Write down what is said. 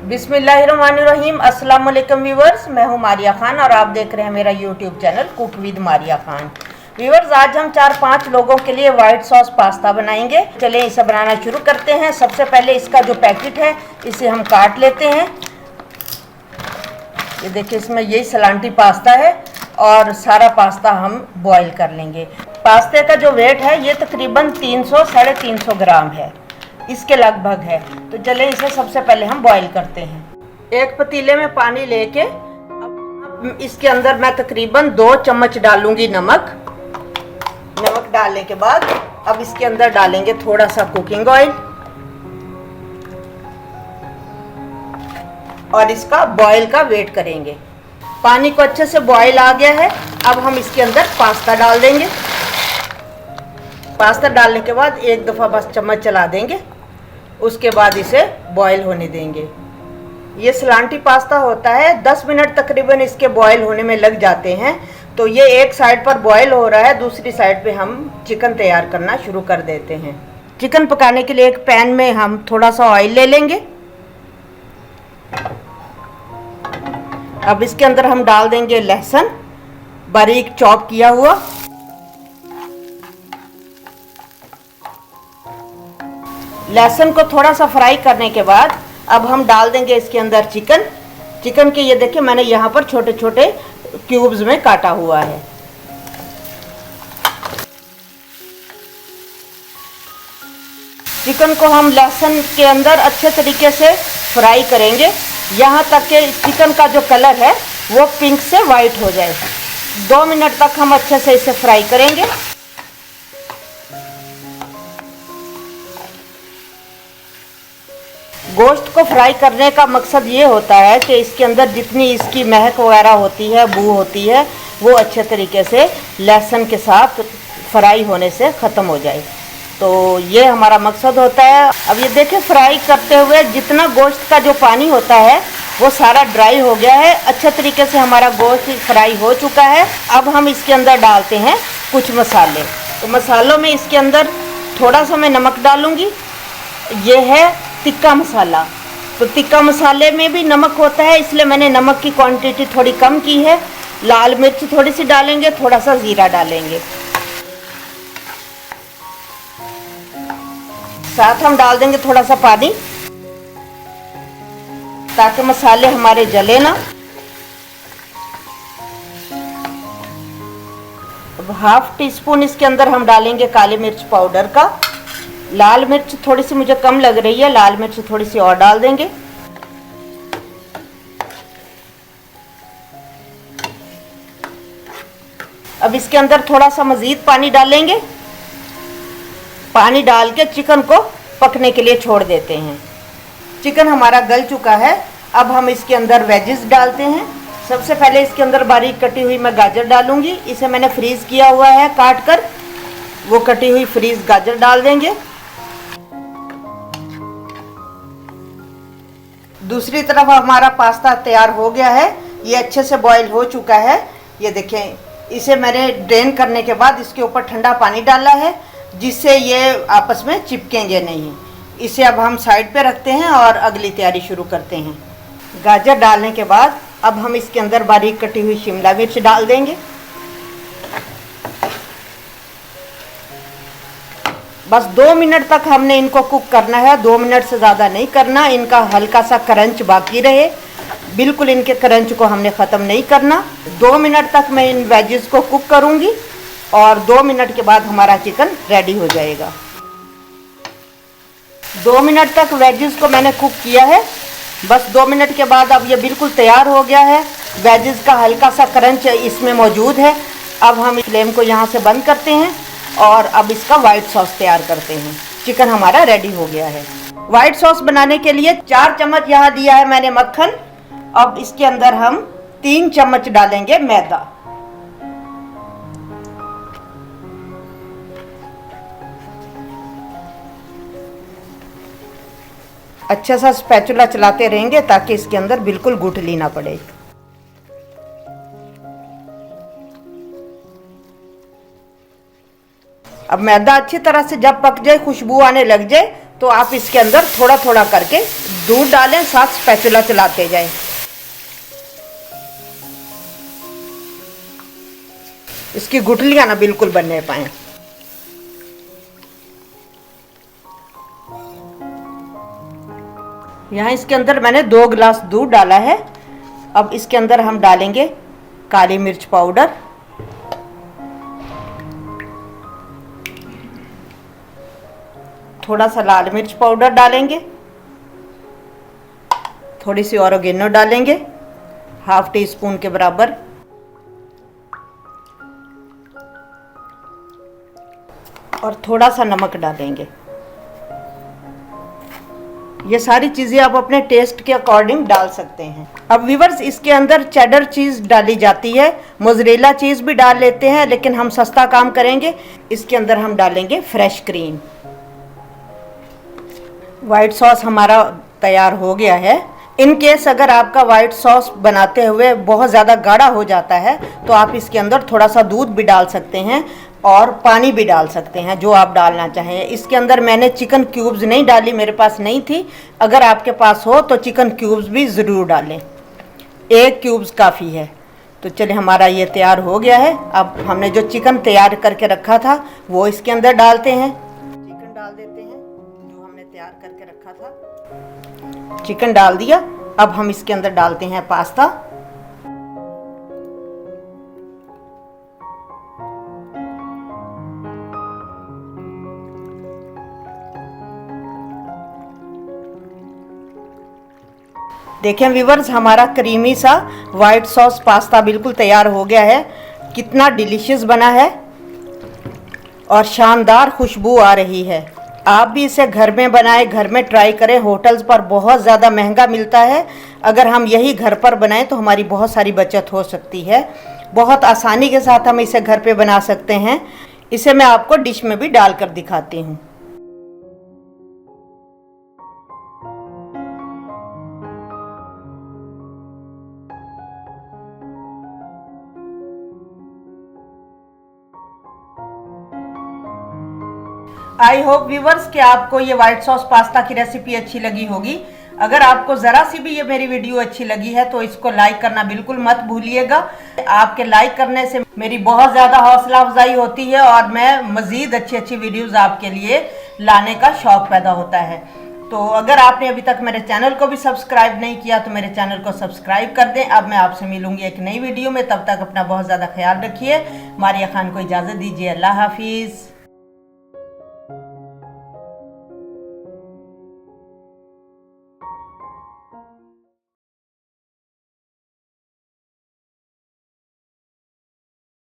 बिस्मिल्लाहिर्रहमानिर्रहीम। अस्सलाम वालेकुम व्यूवर्स, मैं हूं मारिया खान और आप देख रहे हैं मेरा YouTube channel cook with Maria Khan. Viewers, आज हम 4-5 लोगों के लिए वाइट सॉस पास्ता बनाएंगे। चलिए इसे बनाना शुरू करते हैं। सबसे पहले इसका जो पैकेट है इसे हम काट लेते हैं। ये देखिए, इसमें यही सलांटी पास्ता है और सारा पास्ता हम बॉईल कर लेंगे। पास्ते का जो वेट है ये तकरीबन 300-350 ग्राम है, इसके लगभग है। तो चले इसे सबसे पहले हम बॉईल करते हैं। एक पतीले में पानी लेके अब इसके अंदर मैं तकरीबन 2 चम्मच डालूंगी नमक। नमक डालने के बाद अब इसके अंदर डालेंगे थोड़ा सा कुकिंग ऑयल और इसका बॉईल का वेट करेंगे। पानी को अच्छे से बॉईल आ गया है। अब हम इसके अंदर पास्ता डाल देंगे। पास्ता डालने के बाद एक दफ़ा बस चम्मच चला देंगे, उसके बाद इसे बॉईल होने देंगे। ये सलांटी पास्ता होता है, 10 मिनट तकरीबन इसके बॉईल होने में लग जाते हैं। तो ये एक साइड पर बॉईल हो रहा है, दूसरी साइड पे हम चिकन तैयार करना शुरू कर देते हैं। चिकन पकाने के लिए एक पैन में हम थोड़ा सा ऑयल ले लेंगे। अब इसके अंदर हम डाल देंगे लहसुन बारीक चॉप किया हुआ। लहसुन को थोड़ा सा फ्राई करने के बाद अब हम डाल देंगे इसके अंदर चिकन के ये देखिए मैंने यहाँ पर छोटे छोटे क्यूब्स में काटा हुआ है। चिकन को हम लहसुन के अंदर अच्छे तरीके से फ्राई करेंगे, यहाँ तक कि चिकन का जो कलर है वो पिंक से वाइट हो जाए। 2 मिनट तक हम अच्छे से इसे फ्राई करेंगे। गोश्त को फ्राई करने का मकसद ये होता है कि इसके अंदर जितनी इसकी महक वगैरह होती है, बू होती है, वो अच्छे तरीके से लहसुन के साथ फ्राई होने से ख़त्म हो जाए। तो ये हमारा मकसद होता है। अब ये देखें, फ्राई करते हुए जितना गोश्त का जो पानी होता है वो सारा ड्राई हो गया है। अच्छे तरीके से हमारा गोश्त फ्राई हो चुका है। अब हम इसके अंदर डालते हैं कुछ मसाले। तो मसालों में इसके अंदर थोड़ा सा मैं नमक डालूँगी। ये है टिक्का मसाला। तो टिक्का मसाले में भी नमक होता है, इसलिए मैंने नमक की क्वांटिटी थोड़ी कम की है। लाल मिर्च थोड़ी सी डालेंगे, थोड़ा सा ज़ीरा डालेंगे। साथ हम डाल देंगे थोड़ा सा पानी ताकि मसाले हमारे जले ना। अब 1/2 टीस्पून इसके अंदर हम डालेंगे काली मिर्च पाउडर का। लाल मिर्च थोड़ी सी मुझे कम लग रही है, लाल मिर्च थोड़ी सी और डाल देंगे। अब इसके अंदर थोड़ा सा मज़ीद पानी डालेंगे। पानी डाल के चिकन को पकने के लिए छोड़ देते हैं। चिकन हमारा गल चुका है। अब हम इसके अंदर वेजेस डालते हैं। सबसे पहले इसके अंदर बारीक कटी हुई मैं गाजर डालूंगी। इसे मैंने फ्रीज़ किया हुआ है काट कर। वो कटी हुई फ्रीज गाजर डाल देंगे। दूसरी तरफ हमारा पास्ता तैयार हो गया है। ये अच्छे से बॉईल हो चुका है। ये देखें, इसे मैंने ड्रेन करने के बाद इसके ऊपर ठंडा पानी डाला है, जिससे ये आपस में चिपकेंगे नहीं। इसे अब हम साइड पे रखते हैं और अगली तैयारी शुरू करते हैं। गाजर डालने के बाद अब हम इसके अंदर बारीक कटी हुई शिमला मिर्च डाल देंगे। बस 2 मिनट तक हमने इनको कुक करना है, 2 मिनट से ज़्यादा नहीं करना। इनका हल्का सा क्रंच बाकी रहे, बिल्कुल इनके क्रंच को हमने ख़त्म नहीं करना। 2 मिनट तक मैं इन वेजेस को कुक करूँगी और 2 मिनट के बाद हमारा चिकन रेडी हो जाएगा। 2 मिनट तक वेजेस को मैंने कुक किया है। बस 2 मिनट के बाद अब ये बिल्कुल तैयार हो गया है। वेजेस का हल्का सा क्रंच इसमें मौजूद है। अब हम फ्लेम को यहाँ से बंद करते हैं और अब इसका वाइट सॉस तैयार करते हैं। चिकन हमारा रेडी हो गया है। वाइट सॉस बनाने के लिए 4 चम्मच यहाँ दिया है मैंने मक्खन। अब इसके अंदर हम 3 चम्मच डालेंगे मैदा। अच्छा सा स्पैचुला चलाते रहेंगे ताकि इसके अंदर बिल्कुल गुठली ना पड़े। अब मैदा अच्छी तरह से जब पक जाए, खुशबू आने लग जाए, तो आप इसके अंदर थोड़ा थोड़ा करके दूध डालें, साथ स्पैचुला चलाते जाएं। इसकी गुठलियां ना बिल्कुल बनने पाए। यहाँ इसके अंदर मैंने 2 गिलास दूध डाला है। अब इसके अंदर हम डालेंगे काली मिर्च पाउडर, थोड़ा सा लाल मिर्च पाउडर डालेंगे, थोड़ी सी ऑरिगेनो डालेंगे, ½ टीस्पून के बराबर, और थोड़ा सा नमक डालेंगे। ये सारी चीज़ें आप अपने टेस्ट के अकॉर्डिंग डाल सकते हैं। अब व्यूअर्स, इसके अंदर चेडर चीज़ डाली जाती है, मोज़रेला चीज़ भी डाल लेते हैं, लेकिन हम सस्ता काम करेंगे। इसके अंदर हम डालेंगे फ्रेश क्रीम। वाइट सॉस हमारा तैयार हो गया है। इन केस अगर आपका वाइट सॉस बनाते हुए बहुत ज़्यादा गाढ़ा हो जाता है तो आप इसके अंदर थोड़ा सा दूध भी डाल सकते हैं और पानी भी डाल सकते हैं, जो आप डालना चाहें। इसके अंदर मैंने चिकन क्यूब्स नहीं डाली, मेरे पास नहीं थी। अगर आपके पास हो तो चिकन क्यूब्स भी ज़रूर डालें, 1 क्यूब्स काफ़ी है। तो चलिए, हमारा ये तैयार हो गया है। अब हमने जो चिकन तैयार करके रखा था वो इसके अंदर डालते हैं। चिकन डाल देते हैं जो हमने तैयार करके रखा था। चिकन डाल दिया। अब हम इसके अंदर डालते हैं पास्ता। देखें व्यूअर्स, हमारा क्रीमी सा वाइट सॉस पास्ता बिल्कुल तैयार हो गया है। कितना डिलीशियस बना है और शानदार खुशबू आ रही है। आप भी इसे घर में बनाएं, घर में ट्राई करें। होटल्स पर बहुत ज़्यादा महंगा मिलता है। अगर हम यही घर पर बनाएं तो हमारी बहुत सारी बचत हो सकती है। बहुत आसानी के साथ हम इसे घर पे बना सकते हैं। इसे मैं आपको डिश में भी डालकर दिखाती हूँ। आई होप व्यूवर्स कि आपको ये व्हाइट सॉस पास्ता की रेसिपी अच्छी लगी होगी। अगर आपको ज़रा सी भी ये मेरी वीडियो अच्छी लगी है तो इसको लाइक करना बिल्कुल मत भूलिएगा। आपके लाइक करने से मेरी बहुत ज़्यादा हौसला अफजाई होती है और मैं मज़ीद अच्छी अच्छी वीडियोज़ आपके लिए लाने का शौक़ पैदा होता है। तो अगर आपने अभी तक मेरे चैनल को भी सब्सक्राइब नहीं किया तो मेरे चैनल को सब्सक्राइब कर दें। अब मैं आपसे मिलूंगी एक नई वीडियो में। तब तक अपना बहुत ज़्यादा ख्याल रखिए। मारिया खान को इजाज़त दीजिए। अल्लाह हाफिज़।